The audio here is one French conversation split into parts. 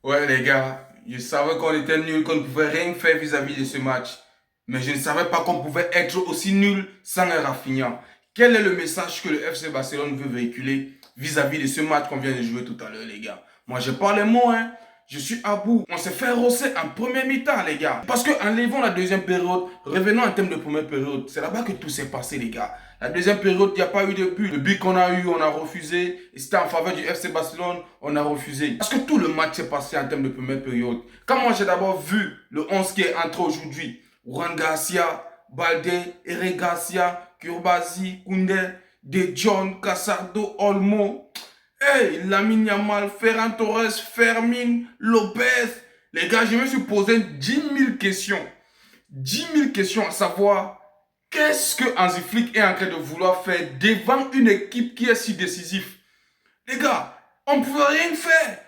Ouais, les gars, je savais qu'on était nul, qu'on ne pouvait rien faire vis-à-vis de ce match. Mais je ne savais pas qu'on pouvait être aussi nul sans un Rafinha. Quel est le message que le FC Barcelone veut véhiculer vis-à-vis de ce match qu'on vient de jouer tout à l'heure, les gars? Moi, je parle les mots, hein. Je suis à bout. On s'est fait rosser en première mi-temps, les gars. Parce qu'en levant la deuxième période, revenons en termes de première période, c'est là-bas que tout s'est passé, les gars. La deuxième période, il n'y a pas eu de but. Le but qu'on a eu, on a refusé. Et c'était en faveur du FC Barcelone, on a refusé. Parce que tout le match s'est passé en termes de première période. Quand moi, j'ai d'abord vu le 11 qui est entré aujourd'hui, Juan Garcia, Balde, Eric Garcia, Kurbazi, Koundé, De Jong, Casado, Olmo. Hey, Lamine Yamal, Ferran Torres, Fermin, Lopez. Les gars, je me suis posé 10 000 questions. 10 000 questions à savoir qu'est-ce que Hansi Flick est en train de vouloir faire devant une équipe qui est si décisive. Les gars, on ne pouvait rien faire.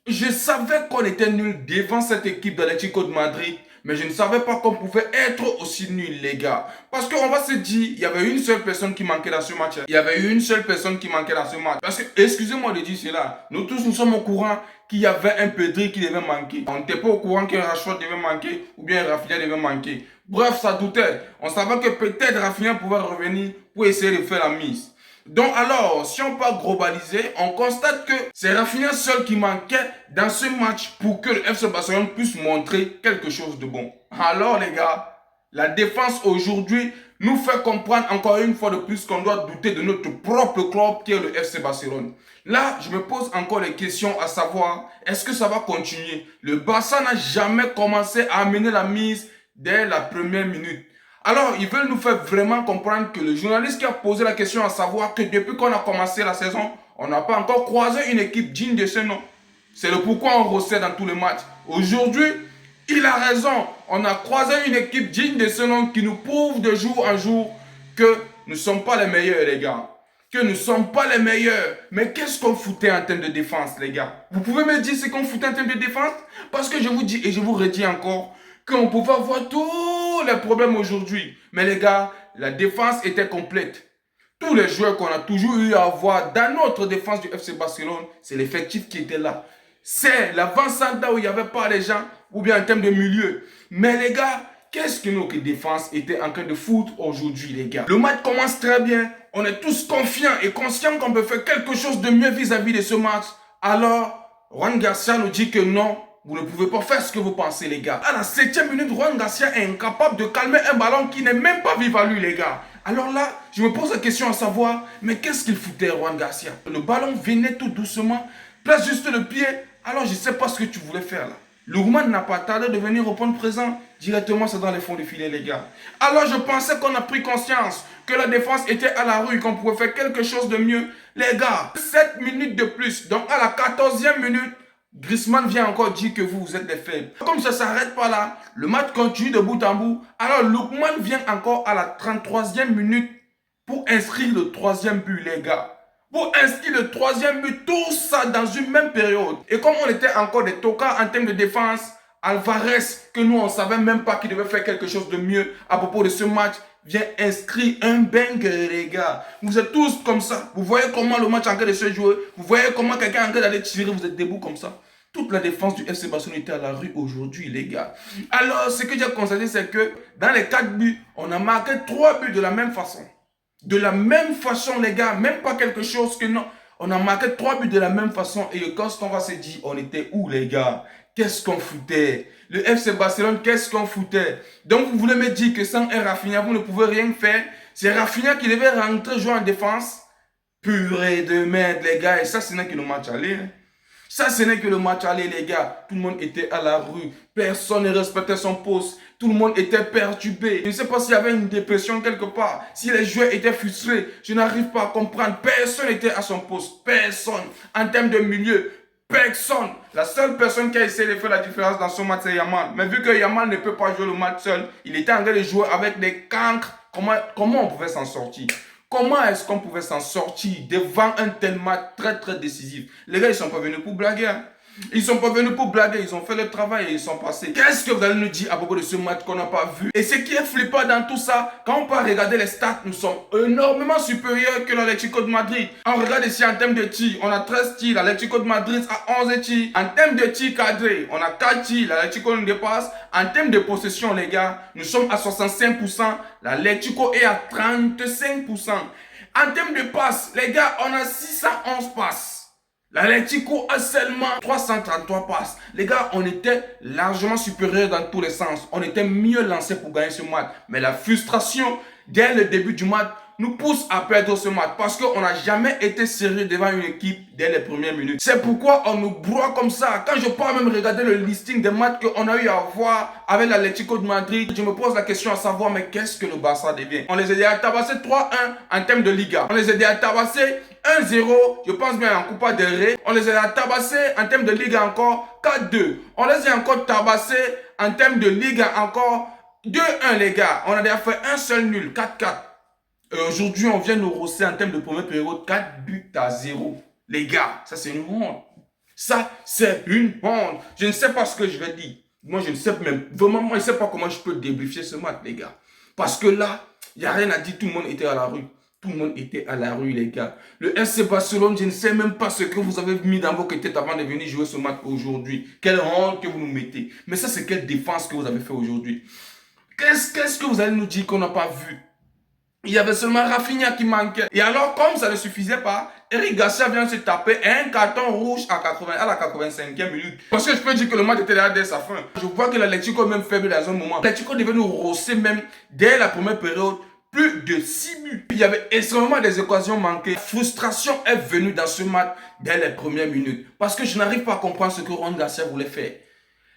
Je savais qu'on était nul devant cette équipe d'Atlético de Madrid, mais je ne savais pas qu'on pouvait être aussi nul, les gars. Parce qu'on va se dire, il y avait une seule personne qui manquait dans ce match. Il y avait une seule personne qui manquait dans ce match. Parce que, excusez-moi de dire cela, nous tous, nous sommes au courant qu'il y avait un Pedri qui devait manquer. On n'était pas au courant qu'un Rashford devait manquer ou bien un Rafinha devait manquer. Bref, ça doutait. On savait que peut-être Rafinha pouvait revenir pour essayer de faire la mise. Donc alors, si on peut globaliser, on constate que c'est Rafinha seul qui manquait dans ce match pour que le FC Barcelone puisse montrer quelque chose de bon. Alors les gars, la défense aujourd'hui nous fait comprendre encore une fois de plus qu'on doit douter de notre propre club qui est le FC Barcelone. Là, je me pose encore les questions à savoir, est-ce que ça va continuer? Le Barça n'a jamais commencé à amener la mise dès la première minute. Alors, ils veulent nous faire vraiment comprendre que le journaliste qui a posé la question à savoir que depuis qu'on a commencé la saison, on n'a pas encore croisé une équipe digne de ce nom. C'est le pourquoi on recède dans tous les matchs. Aujourd'hui, il a raison. On a croisé une équipe digne de ce nom qui nous prouve de jour en jour que nous ne sommes pas les meilleurs, les gars. Que nous ne sommes pas les meilleurs. Mais qu'est-ce qu'on foutait en termes de défense, les gars? Vous pouvez me dire ce qu'on foutait en termes de défense? Parce que je vous dis et je vous redis encore qu'on pouvait avoir tous les problèmes aujourd'hui. Mais les gars, la défense était complète. Tous les joueurs qu'on a toujours eu à avoir dans notre défense du FC Barcelone, c'est l'effectif qui était là. C'est l'avant-centre où il n'y avait pas les gens, ou bien en termes de milieu. Mais les gars, qu'est-ce que notre défense était en train de foutre aujourd'hui, les gars? Le match commence très bien. On est tous confiants et conscients qu'on peut faire quelque chose de mieux vis-à-vis de ce match. Alors, Juan Garcia nous dit que non, vous ne pouvez pas faire ce que vous pensez, les gars. À la 7e minute, Juan Garcia est incapable de calmer un ballon qui n'est même pas vivant à lui, les gars. Alors là, je me pose la question à savoir, mais qu'est-ce qu'il foutait, Juan Garcia? Le ballon venait tout doucement, place juste le pied. Alors je ne sais pas ce que tu voulais faire là. Lourman n'a pas tardé de venir répondre présent. Directement, c'est dans les fonds du filet, les gars. Alors je pensais qu'on a pris conscience que la défense était à la rue, qu'on pouvait faire quelque chose de mieux. Les gars, 7 minutes de plus. Donc à la 14e minute, Griezmann vient encore dire que vous êtes des faibles. Comme ça ne s'arrête pas là, le match continue de bout en bout. Alors Lookman vient encore à la 33e minute pour inscrire le 3e but, les gars. Pour inscrire le 3e but, tout ça dans une même période. Et comme on était encore des tocards en termes de défense, Alvarez, que nous on ne savait même pas qu'il devait faire quelque chose de mieux à propos de ce match, vient inscrire un banger, les gars. Vous êtes tous comme ça. Vous voyez comment le match est en train de se jouer. Vous voyez comment quelqu'un est en train d'aller tirer. Vous êtes debout comme ça. Toute la défense du FC Barcelone était à la rue aujourd'hui, les gars. Alors, ce que j'ai constaté, c'est que dans les 4 buts, on a marqué 3 buts de la même façon. De la même façon, les gars. Même pas quelque chose que non. On a marqué 3 buts de la même façon. Et quand on va se dire, on était où, les gars? Qu'est-ce qu'on foutait? Le FC Barcelone, qu'est-ce qu'on foutait? Donc, vous voulez me dire que sans un Rafinha, vous ne pouvez rien faire? C'est Rafinha qui devait rentrer jouer en défense? Purée de merde, les gars. Et ça, ce n'est que le match aller. Ça, ce n'est que le match aller, les gars. Tout le monde était à la rue. Personne ne respectait son poste. Tout le monde était perturbé. Je ne sais pas s'il y avait une dépression quelque part. Si les joueurs étaient frustrés. Je n'arrive pas à comprendre. Personne n'était à son poste. Personne. En termes de milieu, personne. La seule personne qui a essayé de faire la différence dans ce match, c'est Yamal. Mais vu que Yamal ne peut pas jouer le match seul, il était en train de jouer avec des cancres. Comment on pouvait s'en sortir? Comment est-ce qu'on pouvait s'en sortir devant un tel match très très décisif? Les gars, ils ne sont pas venus pour blaguer. Hein? Ils sont pas venus pour blaguer, ils ont fait le travail et ils sont passés. Qu'est-ce que vous allez nous dire à propos de ce match qu'on n'a pas vu? Et ce qui est flippant dans tout ça, quand on peut regarder les stats, nous sommes énormément supérieurs que l'Atlético de Madrid. On regarde ici en termes de tirs, on a 13 tirs, l'Atlético de Madrid a 11 tirs. En termes de tirs cadrés, on a 4 tirs, l'Atlético nous dépasse. En termes de possession, les gars, nous sommes à 65%, l'Atlético est à 35%. En termes de passes, les gars, on a 611 passes. L'Atlético a seulement 333 passes. Les gars, on était largement supérieur dans tous les sens. On était mieux lancé pour gagner ce match. Mais la frustration, dès le début du match, nous pousse à perdre ce match. Parce qu'on n'a jamais été sérieux devant une équipe dès les premières minutes. C'est pourquoi on nous broie comme ça. Quand je pars même regarder le listing des matchs qu'on a eu à voir avec l'Atlético de Madrid, je me pose la question à savoir, mais qu'est-ce que le Barça devient? On les a déjà tabassés 3-1 en termes de Liga. On les a déjà tabassés 1-0, je pense bien en Copa del Rey. On les a tabassés en termes de Liga encore 4-2. On les a encore tabassés en termes de Liga encore 2-1 les gars. On a déjà fait un seul nul, 4-4. Et aujourd'hui, on vient nous rosser en termes de première période 4-0. Les gars, ça c'est une honte. Ça c'est une honte. Je ne sais pas ce que je vais dire. Moi je ne sais même, vraiment moi je ne sais pas comment je peux débriefer ce match les gars. Parce que là, il n'y a rien à dire, tout le monde était à la rue. Tout le monde était à la rue, les gars. Le FC Barcelone, je ne sais même pas ce que vous avez mis dans vos têtes avant de venir jouer ce match aujourd'hui. Quelle honte que vous nous mettez. Mais ça, c'est quelle défense que vous avez fait aujourd'hui. Qu'est-ce que vous allez nous dire qu'on n'a pas vu? Il y avait seulement Rafinha qui manquait. Et alors, comme ça ne suffisait pas, Eric Garcia vient se taper un carton rouge à la 85e minute. Parce que je peux dire que le match était là dès sa fin. Je vois que l'Atlético est même faible dans un moment. L'Atlético devait nous rosser même dès la première période. Plus de 6 buts. Il y avait extrêmement des occasions manquées. Frustration est venue dans ce match dès les premières minutes. Parce que je n'arrive pas à comprendre ce que Ron Garcia voulait faire.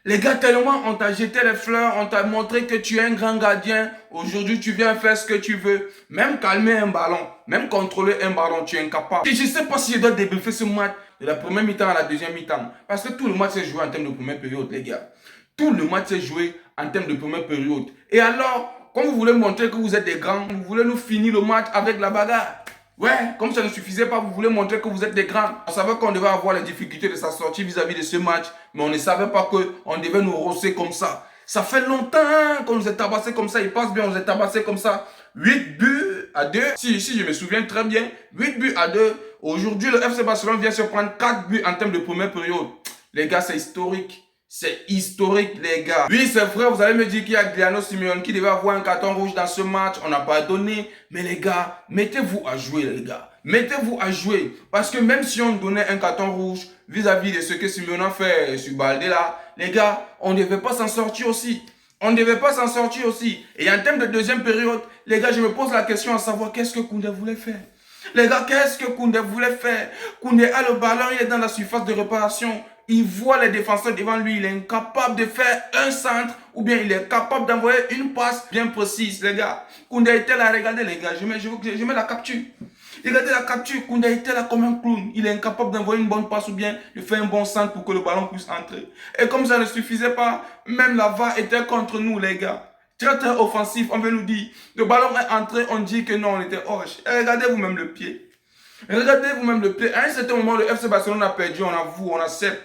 Les gars, tellement on t'a jeté les fleurs, on t'a montré que tu es un grand gardien. Aujourd'hui, tu viens faire ce que tu veux. Même calmer un ballon, même contrôler un ballon, tu es incapable. Et je ne sais pas si je dois débriefer ce match de la première mi-temps à la deuxième mi-temps. Parce que tout le match s'est joué en termes de première période, les gars. Tout le match s'est joué en termes de première période. Et alors, quand vous voulez montrer que vous êtes des grands, vous voulez nous finir le match avec la bagarre. Ouais, comme ça ne suffisait pas, vous voulez montrer que vous êtes des grands. On savait qu'on devait avoir les difficultés de sa sortie vis-à-vis de ce match, mais on ne savait pas qu'on devait nous rosser comme ça. Ça fait longtemps qu'on nous a tabassé comme ça, il passe bien, on nous a tabassé comme ça. 8 buts à 2. Si je me souviens très bien, 8 buts à 2. Aujourd'hui, le FC Barcelone vient se prendre 4 buts en termes de première période. Les gars, c'est historique. C'est historique, les gars. Oui, c'est vrai, vous allez me dire qu'il y a Giuliano Simeone qui devait avoir un carton rouge dans ce match. On n'a pas donné. Mais les gars, mettez-vous à jouer, les gars. Mettez-vous à jouer. Parce que même si on donnait un carton rouge vis-à-vis de ce que Simeone a fait sur Baldé là, les gars, on ne devait pas s'en sortir aussi. On ne devait pas s'en sortir aussi. Et en termes de deuxième période, les gars, je me pose la question à savoir qu'est-ce que Koundé voulait faire. Les gars, qu'est-ce que Koundé voulait faire? Koundé a le ballon, il est dans la surface de réparation. Il voit les défenseurs devant lui, il est incapable de faire un centre ou bien il est capable d'envoyer une passe bien précise, les gars. Koundé était là, regardez les gars, je mets la capture. Regardez la capture, Koundé était là comme un clown. Il est incapable d'envoyer une bonne passe ou bien de faire un bon centre pour que le ballon puisse entrer. Et comme ça ne suffisait pas, même la VAR était contre nous, les gars. Très très offensif, on veut nous dire, le ballon est entré, on dit que non, on était hoche. Et regardez vous-même le pied. Regardez vous-même le pied. À un certain moment, le FC Barcelone a perdu, on a vous, on accepte.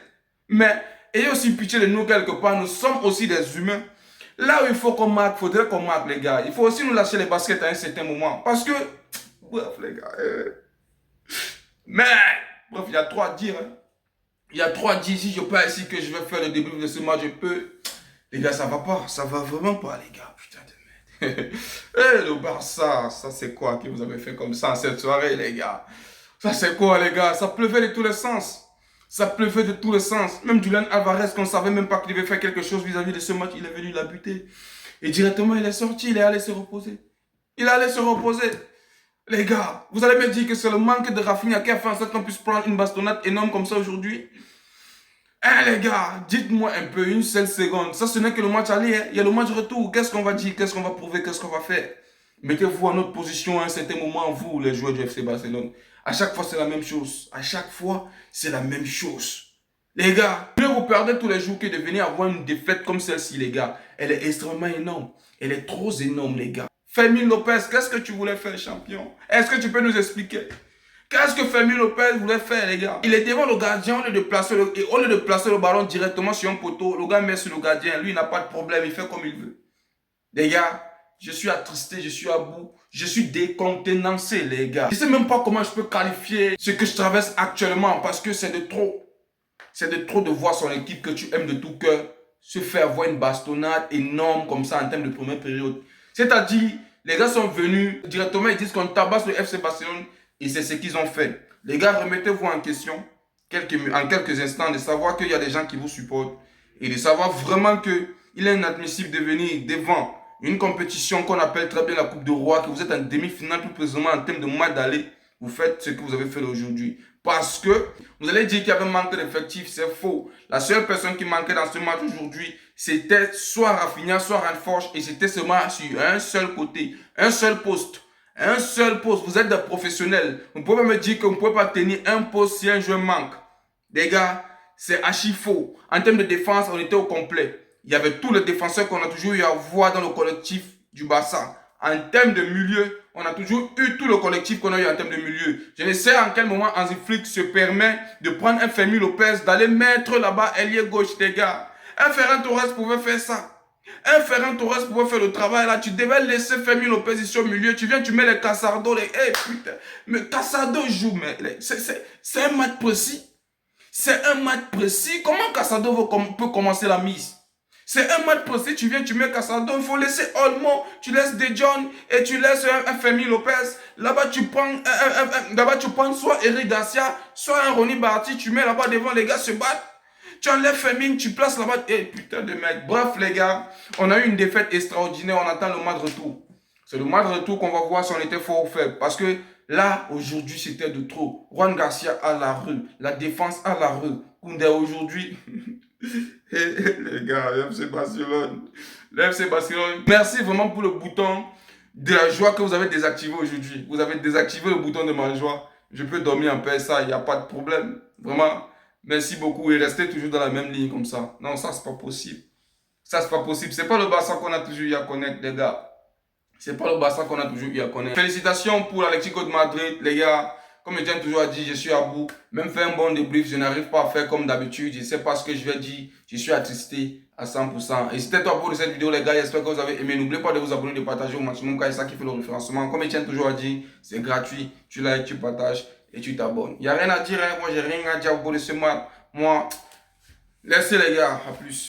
Mais ayez aussi pitié de nous quelque part, nous sommes aussi des humains. Là où il faut qu'on marque, il faudrait qu'on marque les gars. Il faut aussi nous lâcher les baskets à un certain moment. Parce que, bref les gars, mais, bref, il y a trop à dire. Hein. Il y a trop à dire. Si je peux ici que je vais faire le début de ce match, je peux. Les gars, ça va pas. Ça va vraiment pas les gars. Putain de merde. Eh, le Barça, ça c'est quoi que vous avez fait comme ça en cette soirée les gars? Ça c'est quoi les gars? Ça pleuvait de tous les sens. Ça pleuvait de tous les sens. Même Julian Alvarez, qu'on ne savait même pas qu'il devait faire quelque chose vis-à-vis de ce match, il est venu la buter. Et directement, il est sorti, il est allé se reposer. Il est allé se reposer. Les gars, vous allez me dire que c'est le manque de Rafinha qui a fait en sorte qu'on puisse prendre une bastonnade énorme comme ça aujourd'hui. Hein les gars, dites-moi un peu, une seule seconde. Ça, ce n'est que le match aller. Hein. Il y a le match retour. Qu'est-ce qu'on va dire? Qu'est-ce qu'on va prouver? Qu'est-ce qu'on va faire? Mettez-vous à notre position à un certain moment, vous, les joueurs du FC Barcelone. À chaque fois, c'est la même chose. À chaque fois, c'est la même chose. Les gars, mieux vous perdez tous les jours que de venir avoir une défaite comme celle-ci, les gars. Elle est extrêmement énorme. Elle est trop énorme, les gars. Fermín López, qu'est-ce que tu voulais faire, champion? Est-ce que tu peux nous expliquer? Qu'est-ce que Fermin Lopez voulait faire, les gars? Il est devant le gardien, au lieu de placer le ballon directement sur un poteau, le gars met sur le gardien. Lui, il n'a pas de problème, il fait comme il veut. Les gars, je suis attristé, je suis à bout, je suis décontenancé, les gars. Je ne sais même pas comment je peux qualifier ce que je traverse actuellement parce que c'est de trop. C'est de trop de voir son équipe que tu aimes de tout cœur se faire avoir une bastonnade énorme comme ça en termes de première période. C'est-à-dire, les gars sont venus directement, ils disent qu'on tabasse le FC Barcelone et c'est ce qu'ils ont fait. Les gars, remettez-vous en question en quelques instants de savoir qu'il y a des gens qui vous supportent et de savoir vraiment qu'il est inadmissible de venir devant une compétition qu'on appelle très bien la Coupe de Roi, que vous êtes en demi-finale plus précisément en termes de match d'aller. Vous faites ce que vous avez fait aujourd'hui. Parce que vous allez dire qu'il y avait un manque d'effectifs, c'est faux. La seule personne qui manquait dans ce match aujourd'hui, c'était soit Rafinha, soit Ranforge, et c'était seulement sur un seul côté, un seul poste. Un seul poste. Vous êtes des professionnels. Vous ne pouvez pas me dire que vous ne pouvez pas tenir un poste si un joueur manque. Les gars, c'est archi faux. En termes de défense, on était au complet. Il y avait tous les défenseurs qu'on a toujours eu à voir dans le collectif du Barça. En termes de milieu, on a toujours eu tout le collectif qu'on a eu en termes de milieu. Je ne sais en quel moment Hansi Flick se permet de prendre un Fermin Lopez, d'aller mettre là-bas ailier gauche, les gars. Un Ferran Torres pouvait faire ça. Un Ferran Torres pouvait faire le travail là. Tu devais laisser Fermin Lopez ici au milieu. Tu viens, tu mets les Casardo. Putain. Mais Casardo joue, mais c'est un match précis. C'est un match précis. Comment Casado peut commencer la mise? C'est un match précis. Tu viens, tu mets Casado. Il faut laisser Olmo. Tu laisses De Jong et tu laisses un Fermin Lopez. Là-bas, tu prends soit Eric Garcia, soit un Ronny Barty. Tu mets là-bas devant, les gars se battent. Tu enlèves Fermin, tu places là-bas. Putain de mec. Bref, les gars, on a eu une défaite extraordinaire. On attend le match retour. C'est le match retour qu'on va voir si on était fort ou faible. Parce que là, aujourd'hui, c'était de trop. Juan Garcia à la rue. La défense à la rue. Koundé aujourd'hui. Les gars, l'FC Barcelone. L'FC Barcelone. Merci vraiment pour le bouton de la joie que vous avez désactivé aujourd'hui. Vous avez désactivé le bouton de ma joie. Je peux dormir en paix, ça, il n'y a pas de problème. Vraiment, merci beaucoup. Et restez toujours dans la même ligne comme ça. Non, ça, c'est pas possible. Ça, c'est pas possible. C'est pas le Barça qu'on a toujours eu à connaître, les gars. C'est pas le Barça qu'on a toujours eu à connaître. Félicitations pour l'Atlético de Madrid, les gars. Comme je tiens toujours à dire, je suis à bout. Même faire un bon débrief, je n'arrive pas à faire comme d'habitude. Je ne sais pas ce que je vais dire. Je suis attristé à 100%. Et c'était tout pour cette vidéo, les gars. J'espère que vous avez aimé. N'oubliez pas de vous abonner, de partager au maximum, car c'est ça qui fait le référencement. Comme je tiens toujours à dire, c'est gratuit. Tu likes, tu partages et tu t'abonnes. Il n'y a rien à dire. Hein. Moi, j'ai rien à dire au bout de ce mois. Moi, laissez les gars. À plus.